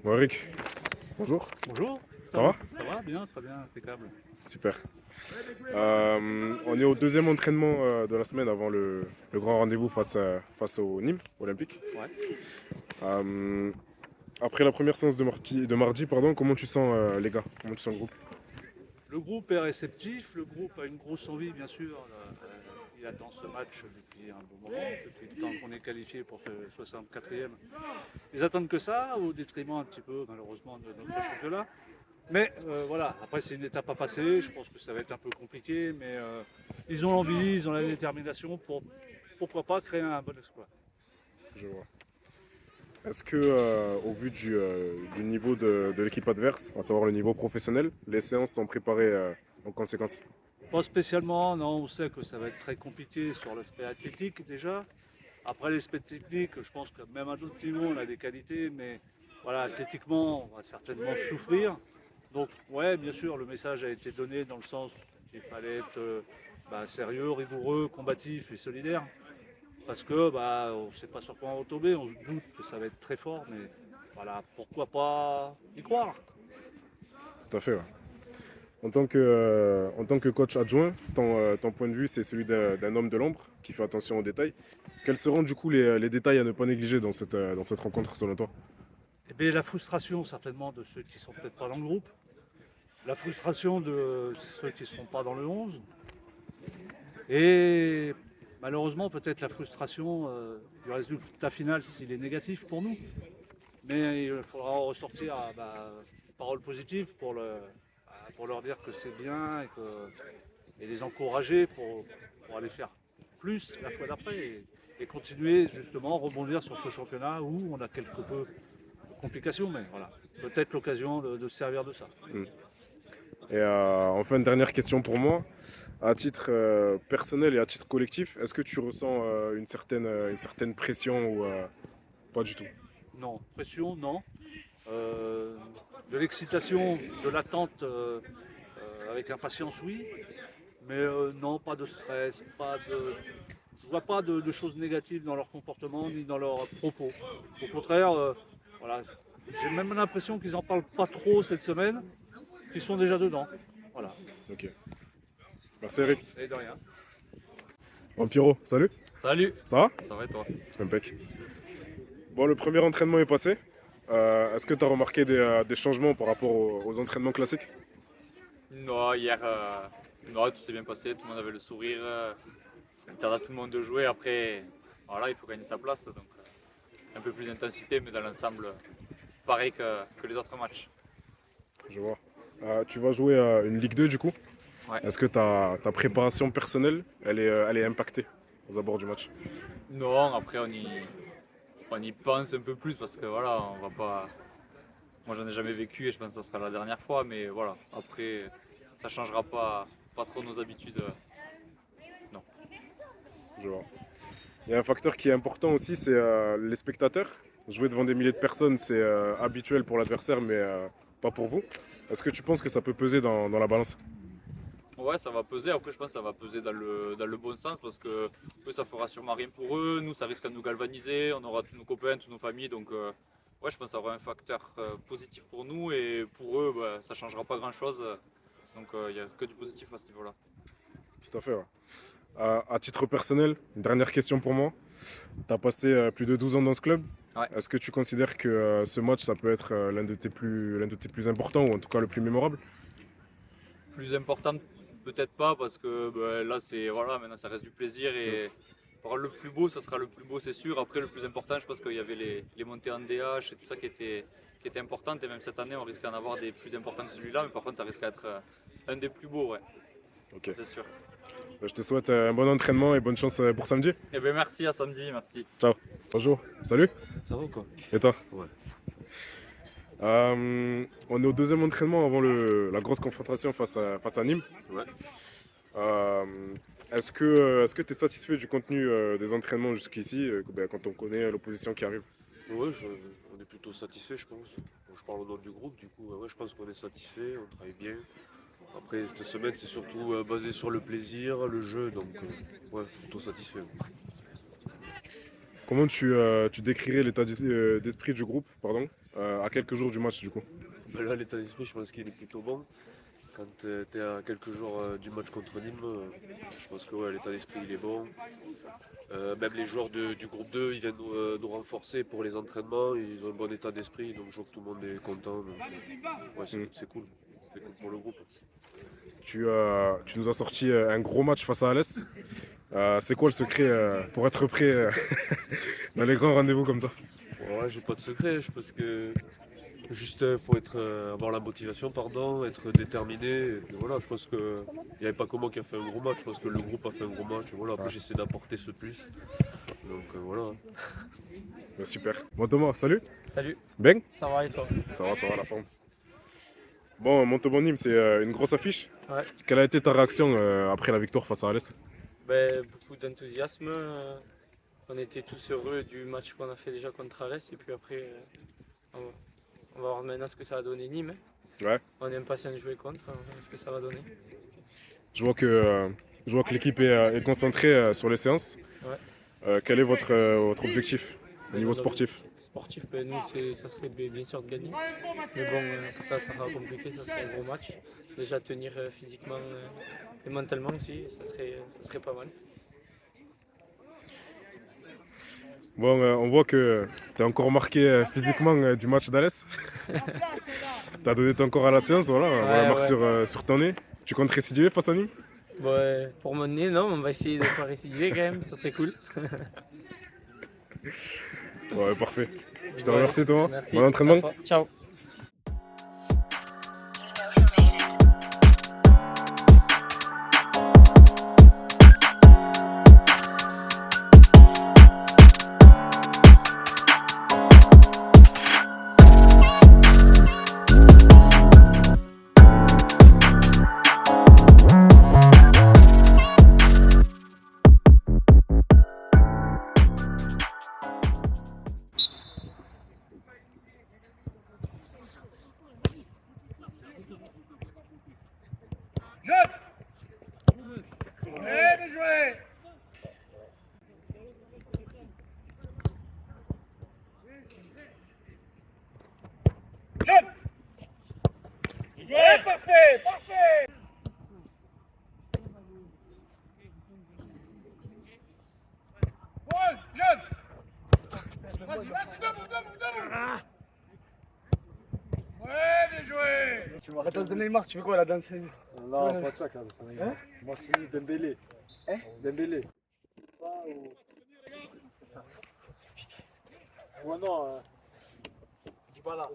Bon, Eric, bonjour, Bonjour, ça va? ça va bien, très bien, impeccable. Super. On est au deuxième entraînement de la semaine avant le grand rendez-vous face au Nîmes Olympique. Ouais. Euh, Après la première séance de mardi, pardon, comment tu sens les gars? Comment tu sens le groupe? Le groupe est réceptif, le groupe a une grosse envie bien sûr. Il attend ce match depuis un bon moment, depuis le temps qu'on est qualifié pour ce 64e. Ils attendent que ça, au détriment un petit peu malheureusement de notre championnat. Mais voilà, après c'est une étape à passer, je pense que ça va être un peu compliqué, mais ils ont l'envie, ils ont la détermination pour pourquoi pas créer un bon exploit. Je vois. Est-ce que, au vu du niveau de l'équipe adverse, à savoir le niveau professionnel, les séances sont préparées en conséquence? Pas spécialement, non, on sait que ça va être très compliqué sur l'aspect athlétique déjà. Après l'aspect technique, je pense que même à d'autres niveaux, on a des qualités, mais voilà, athlétiquement, on va certainement souffrir. Donc, ouais, bien sûr, le message a été donné dans le sens qu'il fallait être sérieux, rigoureux, combatif et solidaire. Parce que on ne sait pas sur quoi on va tomber, on se doute que ça va être très fort, mais voilà, pourquoi pas y croire. Tout à fait, ouais. En tant que coach adjoint, ton point de vue, c'est celui d'un homme de l'ombre qui fait attention aux détails. Quels seront du coup les détails à ne pas négliger dans cette rencontre selon toi? Eh bien, la frustration certainement de ceux qui ne sont peut-être pas dans le groupe, la frustration de ceux qui ne seront pas dans le 11, et malheureusement peut-être la frustration du résultat final s'il est négatif pour nous. Mais il faudra ressortir paroles positives pour leur dire que c'est bien et les encourager pour aller faire plus la fois d'après et continuer justement, rebondir sur ce championnat où on a quelque peu de complications, mais voilà, peut-être l'occasion de se servir de ça. Et enfin, une dernière question pour moi. À titre personnel et à titre collectif, est-ce que tu ressens une certaine pression ou pas du tout? Non, pression, non. Euh, de l'excitation, de l'attente avec impatience, oui. Mais non, pas de stress, je ne vois pas de choses négatives dans leur comportement ni dans leurs propos. Au contraire, voilà, j'ai même l'impression qu'ils n'en parlent pas trop cette semaine, qu'ils sont déjà dedans. Voilà, Ok. Merci Eric. et de rien. Bon Pierrot, salut. Salut, Ça va? ça va et toi? Impec. Bon, le premier entraînement est passé. Est-ce que tu as remarqué des changements par rapport aux entraînements classiques? Non, hier, non, tout s'est bien passé, tout le monde avait le sourire. On interdit à tout le monde de jouer. Après, voilà, il faut gagner sa place. Donc, un peu plus d'intensité, mais dans l'ensemble, pareil que les autres matchs. Je vois. Tu vas jouer une Ligue 2 du coup. Ouais. Est-ce que ta préparation personnelle, elle est impactée aux abords du match? Non, après, on y pense un peu plus parce que voilà, on va pas. Moi, j'en ai jamais vécu et je pense que ça sera la dernière fois. Mais voilà, après, ça changera pas trop nos habitudes. Non. Je vois. Il y a un facteur qui est important aussi, c'est les spectateurs. Jouer devant des milliers de personnes, c'est habituel pour l'adversaire, mais pas pour vous. Est-ce que tu penses que ça peut peser dans la balance? Ouais, ça va peser. Après, je pense que ça va peser dans le bon sens parce que eux, ça fera sûrement rien pour eux. Nous, ça risque de nous galvaniser. On aura tous nos copains, toutes nos familles. Donc, ouais, je pense que ça aura un facteur positif pour nous et pour eux, ça changera pas grand-chose. Donc, il n'y a que du positif à ce niveau-là. Tout à fait, ouais. À titre personnel, une dernière question pour moi. Tu as passé plus de 12 ans dans ce club. Ouais. Est-ce que tu considères que ce match, ça peut être l'un de tes plus importants ou en tout cas le plus mémorable? Plus important, peut-être pas parce que là, c'est voilà, maintenant, ça reste du plaisir et le plus beau, ça sera le plus beau, c'est sûr. Après, le plus important, je pense qu'il y avait les montées en DH et tout ça qui était importante. Et même cette année, on risque d'en avoir des plus importants que celui-là. Mais par contre, ça risque d'être un des plus beaux, ouais. Ok. c'est sûr. Je te souhaite un bon entraînement et bonne chance pour samedi. Eh bien merci, à samedi, merci. Bonjour. Salut. Ça va quoi? Et toi? Ouais. On est au deuxième entraînement avant la grosse confrontation face à Nîmes. Ouais. Euh, est-ce que tu es satisfait du contenu des entraînements jusqu'ici, quand on connaît l'opposition qui arrive? Ouais, on est plutôt satisfait, je pense. Bon, je parle au nom du groupe, du coup, ouais, je pense qu'on est satisfait, on travaille bien. Après, cette semaine, c'est surtout basé sur le plaisir, le jeu, donc ouais, plutôt satisfait. Comment tu décrirais l'état d'esprit du groupe, pardon, à quelques jours du match du coup? Ben là, l'état d'esprit, je pense qu'il est plutôt bon. Quand tu es à quelques jours du match contre Nîmes, je pense que ouais, l'état d'esprit il est bon. Même les joueurs du groupe 2, ils viennent nous renforcer pour les entraînements, ils ont un bon état d'esprit, donc je vois que tout le monde est content. Donc, ouais, c'est cool. C'est cool pour le groupe. Tu nous as sorti un gros match face à Alès. C'est quoi le secret pour être prêt dans les grands rendez-vous comme ça? Ouais, j'ai pas de secret, je pense que juste faut avoir la motivation, pardon, être déterminé. Et puis voilà, je pense que il n'y avait pas que moi qui a fait un gros match, je pense que le groupe a fait un gros match. Et voilà, après j'essaie d'apporter ce plus. Donc voilà. Bah, super. Bon Thomas, salut. Salut, Ben? ça va et toi? Ça va la forme. Bon, Montauban-Nîmes, c'est une grosse affiche. Ouais. Quelle a été ta réaction après la victoire face à Alès? Beaucoup d'enthousiasme. On était tous heureux du match qu'on a fait déjà contre Arès. Et puis après, on va voir maintenant ce que ça va donner Nîmes. Ouais. On est impatient de jouer contre, on va voir ce que ça va donner. Je vois que l'équipe est concentrée sur les séances. Ouais. Quel est votre objectif au niveau sportif? Sportif, nous, ça serait bien sûr de gagner. Mais bon, pour ça sera compliqué, ça serait un gros match. Déjà tenir physiquement et mentalement aussi, ça serait pas mal. Bon, on voit que tu es encore marqué physiquement du match d'Alès. Tu as donné ton corps à la séance, voilà, on voit la marque Ouais. sur ton nez. Tu comptes récidiver face à Nîmes? Pour mon nez, non, on va essayer de ne pas récidiver quand même, ça serait cool. Ouais, parfait. Je te Ouais, remercie Thomas. merci. Bon entraînement. À toi. Ciao. Attends, Neymar, tu fais quoi là dans Non, pas de ça, quand même. Moi, je dis Dembélé. Dembélé. Ouais, non. Dis pas là.